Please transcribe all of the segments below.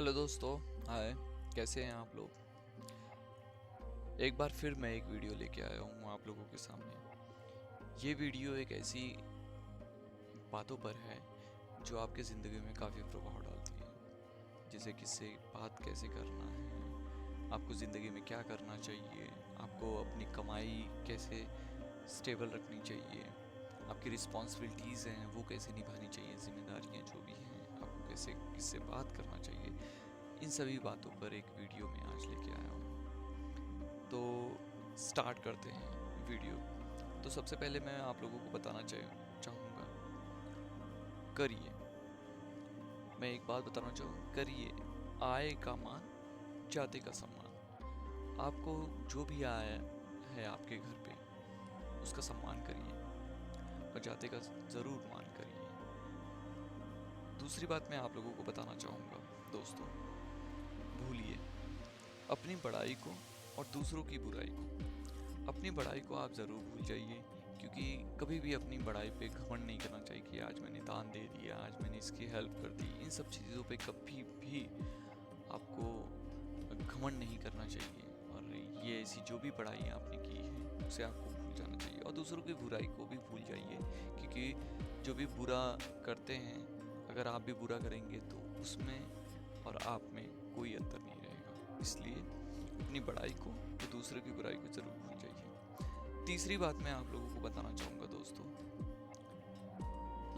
Hello दोस्तों। हाय। कैसे हैं आप लोग? एक बार फिर मैं एक वीडियो लेके आया हूँ आप लोगों के सामने। ये वीडियो एक ऐसी बातों पर है जो आपके ज़िंदगी में काफ़ी प्रभाव डालती है, जैसे किससे बात कैसे करना है, आपको ज़िंदगी में क्या करना चाहिए, आपको अपनी कमाई कैसे स्टेबल रखनी चाहिए, आपकी रिस्पॉन्सिबिलिटीज़ हैं वो कैसे निभानी चाहिए, जिम्मेदारियाँ जो भी हैं आपको कैसे किससे बात करना चाहिए। इन सभी बातों पर एक वीडियो में आज लेके आया हूँ। तो स्टार्ट करते हैं वीडियो। तो सबसे पहले मैं आप लोगों को बताना चाहूँगा, करिए। मैं एक बात बताना चाहूँ, करिए। आय का मान, जाति का सम्मान। आपको जो भी आया है आपके घर पे उसका सम्मान करिए और जाति का ज़रूर मान करिए। दूसरी बात मैं आप लोगों को बताना चाहूँगा दोस्तों, भूलिए अपनी बड़ाई को और दूसरों की बुराई को। अपनी बड़ाई को आप ज़रूर भूल जाइए, क्योंकि कभी भी अपनी बड़ाई पे घमंड नहीं करना चाहिए कि आज मैंने दान दे दिया, आज मैंने इसकी हेल्प कर दी। इन सब चीज़ों पे कभी भी आपको घमंड नहीं करना चाहिए। और ये ऐसी जो भी बड़ाई आपने की है उसे आपको भूल जाना चाहिए, और दूसरों की बुराई को भी भूल जाइए, क्योंकि जो भी बुरा करते हैं, अगर आप भी बुरा करेंगे तो उसमें और आप में कोई अंतर नहीं रहेगा। इसलिए अपनी बड़ाई को तो दूसरों की बुराई को ज़रूर भूल जाइए। तीसरी बात मैं आप लोगों को बताना चाहूँगा दोस्तों,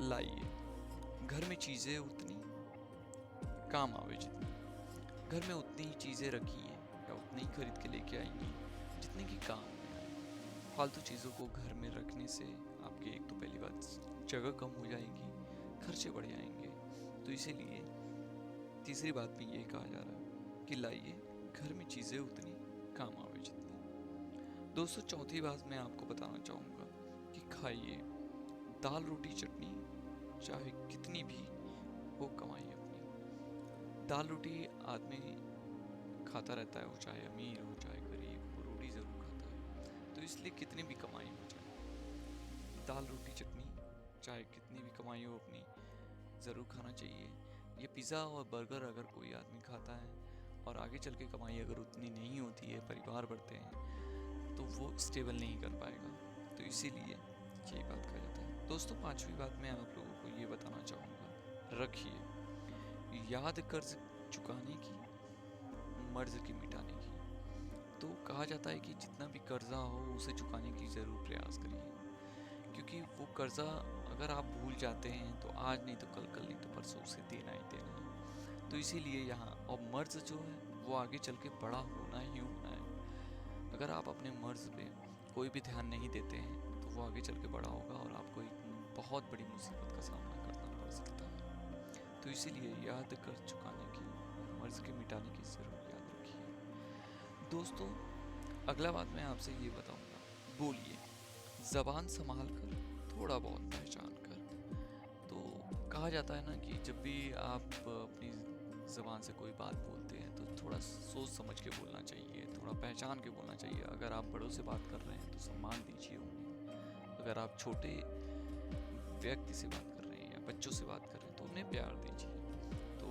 लाइए घर में चीज़ें उतनी काम आवे जितनी। घर में उतनी ही चीज़ें रखी हैं या उतनी ही खरीद के लेके आएंगी जितने की काम में आए। फालतू चीज़ों को घर में रखने से आपकी एक तो पहली बात जगह कम हो जाएगी, खर्चे बढ़ जाएंगे। तो इसीलिए तीसरी बात में ये कहा जा रहा है कि लाइए घर में चीज़ें उतनी काम आवे जितनी। दोस्तों चौथी बात मैं आपको बताना चाहूँगा कि खाइए दाल रोटी चटनी, चाहे कितनी भी वो कमाई अपनी। दाल रोटी आदमी खाता रहता है, वो चाहे अमीर हो चाहे गरीब, वो रोटी ज़रूर खाता है। तो इसलिए कितनी भी कमाई हो जाए, दाल रोटी चटनी चाहे कितनी भी कमाई हो अपनी, ज़रूर खाना चाहिए। ये पिज़्ज़ा और बर्गर अगर कोई आदमी खाता है और आगे चल के कमाई अगर उतनी नहीं होती है, परिवार बढ़ते हैं, तो वो स्टेबल नहीं कर पाएगा। तो इसीलिए यही बात कहा जाता है। दोस्तों पांचवी बात मैं आप लोगों को ये बताना चाहूँगा, रखिए याद कर्ज चुकाने की, मर्ज की मिटाने की। तो कहा जाता है कि जितना भी कर्जा हो उसे चुकाने की ज़रूर प्रयास करिए, क्योंकि वो कर्जा अगर आप भूल जाते हैं तो आज नहीं तो कल, कल नहीं तो परसों उसे देना ही देना है। तो इसीलिए यहाँ और मर्ज जो है वो आगे चल के बड़ा होना ही होना है। अगर आप अपने मर्ज पे कोई भी ध्यान नहीं देते हैं तो वो आगे चल के बड़ा होगा और आपको एक बहुत बड़ी मुसीबत का सामना करना पड़ सकता है। तो इसीलिए याद कर्ज चुकाने की, मर्ज के मिटाने की ज़रूर याद रखिए। दोस्तों अगला बात मैं आपसे ये बताऊंगा, बोलिए जबान संभाल कर, थोड़ा बहुत पहचान कर। तो कहा जाता है ना कि जब भी आप अपनी ज़बान से कोई बात बोलते हैं तो थोड़ा सोच समझ के बोलना चाहिए, थोड़ा पहचान के बोलना चाहिए। अगर आप बड़ों से बात कर रहे हैं तो सम्मान दीजिए उन्हें, अगर आप छोटे व्यक्ति से बात कर रहे हैं या बच्चों से बात कर रहे हैं तो उन्हें प्यार दीजिए। तो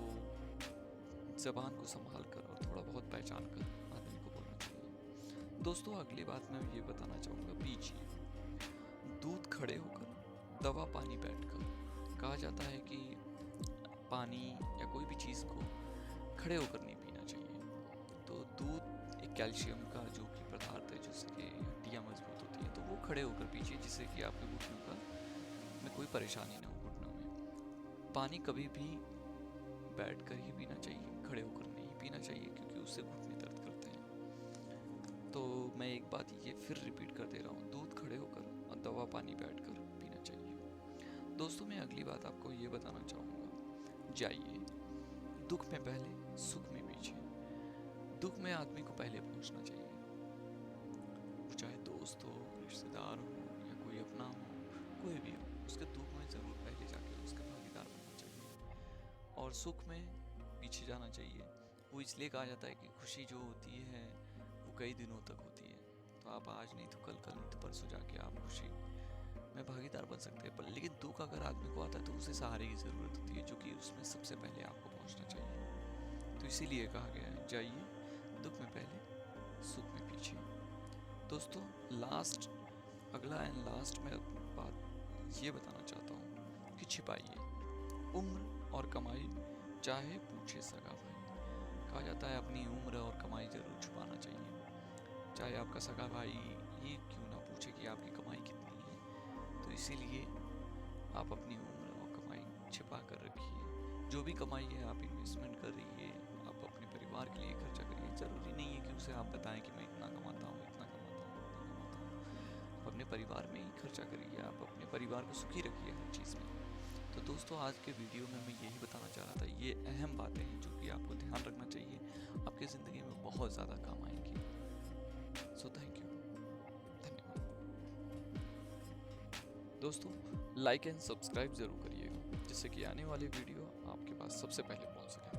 ज़बान को संभाल कर और थोड़ा बहुत पहचान कर आदमी को बोलना चाहिए। दोस्तों अगली बात मैं ये बताना चाहूँगा, पीजिए दूध खड़े होकर, दवा पानी बैठकर। कहा जाता है कि पानी या कोई भी चीज़ को खड़े होकर नहीं पीना चाहिए। तो दूध एक कैल्शियम का जो कि पदार्थ है जिससे हड्डियाँ मजबूत होती हैं, तो वो खड़े होकर पीजिए जिससे कि आपके घुटनों का में कोई परेशानी ना हो घुटनों में। पानी कभी भी बैठ कर ही पीना चाहिए, खड़े होकर नहीं पीना चाहिए, क्योंकि उससे घुटने दर्द करते हैं। तो मैं एक बात ये फिर रिपीट कर दे रहा हूँ, दूध खड़े होकर और दवा पानी बैठकर पीना चाहिए। दोस्तों मैं अगली बात आपको ये बताना चाहूँगा, जाइए दुख में पहले, सुख में पीछे। दुख में आदमी को पहले पहुँचना चाहिए, वो चाहे दोस्त हो, रिश्तेदार हो या कोई अपना हो, कोई भी हो, उसके दुख में ज़रूर पहले जाके उसका भागीदार बनना चाहिए। और सुख में पीछे जाना चाहिए। वो इसलिए कहा जाता है कि खुशी जो होती है वो कई दिनों तक होती है। तो आप आज नहीं तो कल, कल नहीं तो परसों जाके आप खुशी में भागीदार बन सकते हैं। पर लेकिन दुख अगर आदमी को आता है तो उसे सहारे की ज़रूरत होती है, जो कि उसमें सबसे पहले आपको पहुंचना चाहिए। तो इसीलिए कहा गया है जाइए दुख में पहले सुख में पीछे। दोस्तों लास्ट, अगला एंड लास्ट में बात ये बताना चाहता हूँ कि छिपाइए उम्र और कमाई चाहे पूछे सगा भाई। कहा जाता है अपनी उम्र और कमाई जरूर छुपाना चाहिए, चाहे आपका सगा भाई ये क्यों ना पूछे कि आपकी कमाई कितनी है। तो इसीलिए आप अपनी उम्र और कमाई छिपा कर रखिए। जो भी कमाई है आप इन्वेस्टमेंट कर रही है, आप अपने परिवार के लिए खर्चा करिए। ज़रूरी नहीं है कि उसे आप बताएं कि मैं इतना कमाता हूँ, इतना कमाता हूँ, इतना कमाता हूँ। आप अपने परिवार में ही खर्चा करिए, आप अपने परिवार को सुखी रखिए हर चीज़ में। तो दोस्तों आज के वीडियो में मैं यही बताना चाह रहा था, ये अहम बातें हैं जो कि आपको ध्यान रखना चाहिए, आपकी ज़िंदगी में बहुत ज़्यादा काम आएंगी। सो थैंक यू, धन्यवाद। दोस्तों लाइक एंड सब्सक्राइब ज़रूर करिएगा जिससे कि आने वाले वीडियो आपके पास सबसे पहले पहुंच सके।